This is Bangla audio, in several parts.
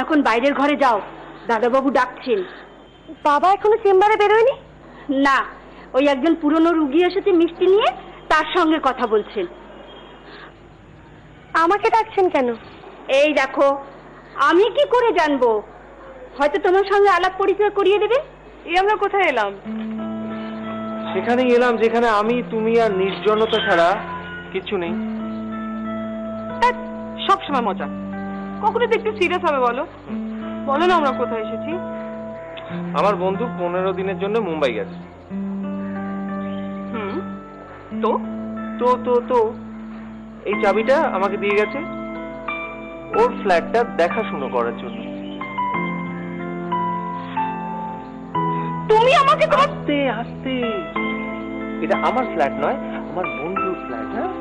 এখন বাইরের ঘরে যাও, দাদাবাবু ডাকছেন। বাবা এখনো চেম্বারে বেরোয়নি? না, ওই একজন পুরনো রুগী এসেছে মিষ্টি নিয়ে, তার সঙ্গে কথা বলছেন। আমাকে ডাকছেন কেন? এই দেখো, আমি কি করে জানবো? হয়তো তোমার সঙ্গে আলাপ পরিচয় করিয়ে দেবে। এই আমরা কোথায় এলাম? সেখানেই এলাম যেখানে আমি, তুমি আর নির্জনতা ছাড়া কিছু নেই। সব সময় মজা, কখনো তো একটু সিরিয়াস হবে বলো। বলো না আমরা কোথায় এসেছি। আমার বন্ধু 15 দিনের জন্য মুম্বাই গেছে। তো তো তো তো এই চাবিটা আমাকে দিয়ে গেছে ওর ফ্ল্যাটটা দেখাশুনো করার জন্য। তুমি আমাকে আস্তে আস্তে, এটা আমার ফ্ল্যাট নয়, আমার বন্ধুর ফ্ল্যাট। হ্যাঁ,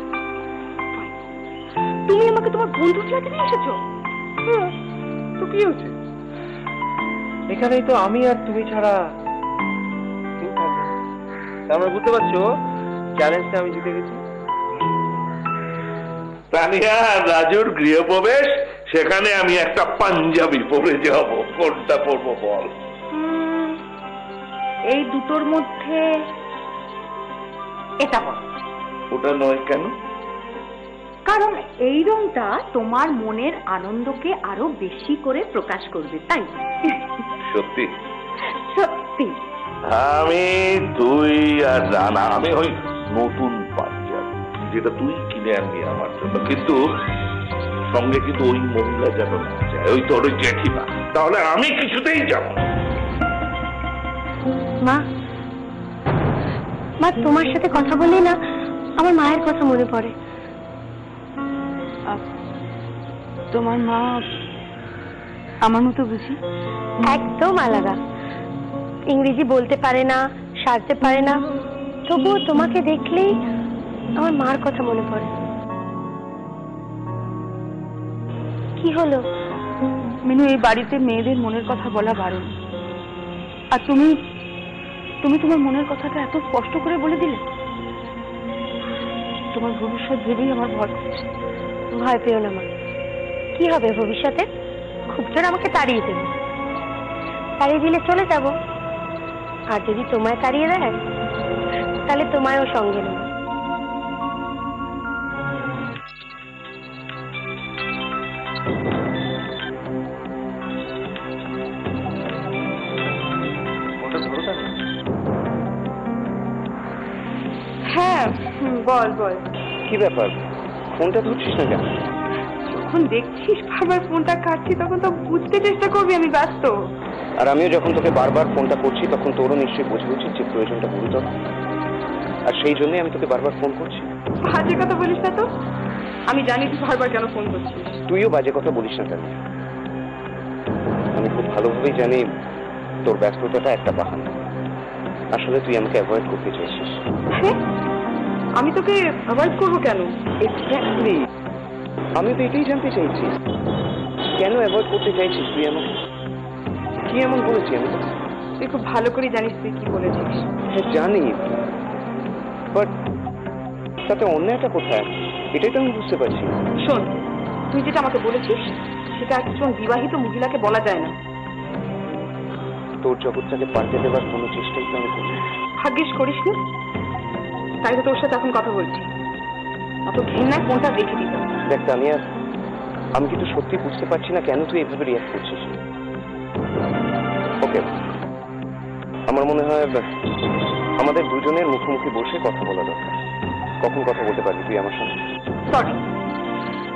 তুমি আমাকে তোমার বন্ধুর ফ্ল্যাটে নিয়ে এসেছো? তো কি হচ্ছে? এখানেই তো আমি আর তুমি ছাড়া কেউ থাকবে না। তারপরে বুঝতে পারছো চ্যালেঞ্জটা আমি জিতে গেছি। তানিয়া, রাজুর গৃহপ্রবেশ, সেখানে আমি একটা পাঞ্জাবি পরে যাব। কোনটা পরবো বল? এই দুটোর মধ্যে এটা বল। ওটা নয় কেন? কারণ এই রংটা তোমার মনের আনন্দকে আরো বেশি করে প্রকাশ করবে, তাই। সত্যি সত্যি। আমি, তুই আর রানা, আমি ওই নতুন পাঞ্জাবি যেটা তুই কিনে আনবি আমার জন্য, কিন্তু সঙ্গে কিন্তু ওই মহিলা যেন না যায়, ওই তোর ওই জেঠিমা, তাহলে আমি কিছুতেই যাব না। মা, মা তোমার সাথে কথা বলি না আমার মায়ের কথা মনে পড়ে। তোমার মা আমার মতো বুঝি? একদম আলাদা। ইংরেজি বলতে পারে না, সাজতে পারে না, তবুও তোমাকে দেখলেই আমার মার কথা মনে পড়ে। কি হলো? মিনু, এই বাড়িতে মেয়েদের মনের কথা বলা বারণ, আর তুমি তুমি তোমার মনের কথাটা এত স্পষ্ট করে বলে দিলে। তোমার ভবিষ্যৎ ভেবেই আমার ভয় করছে। ভয় পেও না মা, কি হবে ভবিষ্যতে? খুব জোর আমাকে তাড়িয়ে দেবে, তাড়িয়ে দিলে চলে যাব। আর যদি তোমায় তাড়িয়ে দেয় তাহলে তোমায়ও সঙ্গে নেব। হ্যাঁ, বল বল। কি ব্যাপার, ফোনটা ধরছিস না কেন? যখন দেখছিস বারবার ফোনটা কাটছি তখন তো বুঝতে চেষ্টা করবি আমি ব্যস্ত। আর আমিও যখন তোকে বারবার ফোনটা করছি তখন তোরও নিশ্চয়ই বোঝা উচিত যে প্রয়োজনটা গুরুতর, আর সেই জন্যই আমি তোকে বারবার ফোন করছি। বাজে কথা বলিস না তো, আমি জানি তুই বারবার কেন ফোন করছিস। তুইও বাজে কথা বলিস না কেন? আমি খুব ভালোভাবেই জানি তোর ব্যস্ততাটা একটা বাহানা, আসলে তুই আমাকে অ্যাভয়েড করতে চাইছিস। আমি তোকে অ্যাভয়েড করবো কেন? এক্স্যাক্টলি, আমি তো এটাই জানতে চাইছি, কেন অ্যাভয়েড করতে চাইছিস তুই আমাকে? কি এমন বলেছি আমি? তুই খুব ভালো করে জানিস তুই কি বলেছিস। হ্যাঁ জানি, বাট তাতে অন্যায়টা কোথায় এটাই তো আমি বুঝতে পারছি। শোন, তুই যেটা আমাকে বলেছিস সেটা একজন বিবাহিত মহিলাকে বলা যায় না। তোর জগৎটাকে পাল্টে দেবার কোনো চেষ্টাই তো আমি করি। ভাগ্যিস করিস নি, তাই তো তোর সাথে এখন কথা বলছি। অত ঘৃণায় ফোনটা রেখে দিতাম। দেখ তানিয়া, আমি কিন্তু সত্যি বুঝতে পারছি না কেন তুই এভাবে রিয়াক্ট করছিস। ওকে, আমার মনে হয় আমাদের দুজনের মুখোমুখি বসে কথা বলা দরকার। কখন কথা বলতে পারবি তুই আমার সঙ্গে? সরি,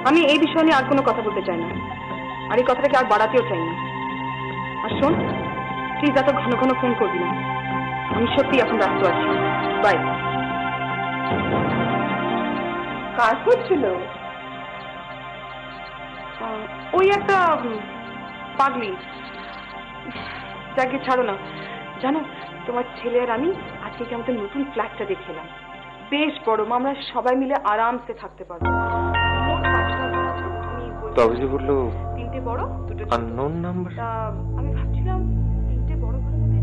আমি এই বিষয় নিয়ে আর কোনো কথা বলতে চাই না, আর এই কথাটাকে আর বাড়াতেও চাই না। আর শোন, প্লিজ এত ঘন ঘন ফোন করবি না, আমি সত্যি এখন ব্যস্ত আছি। বাই। কার হচ্ছিল? ওই একটা পাগলি। যাকে ছাড়ো না, জানো তোমার ছেলে আর আমি আজকে আমাদের নতুন ফ্ল্যাটটা দেখলাম, বেশ বড়, আমরা সবাই মিলে আরামসে থাকতে পারবো। তবে যে বললো 3টে বড় 2টো আননোন নাম্বার, আমি ভাবছিলাম 3টে বড় ঘরের মধ্যে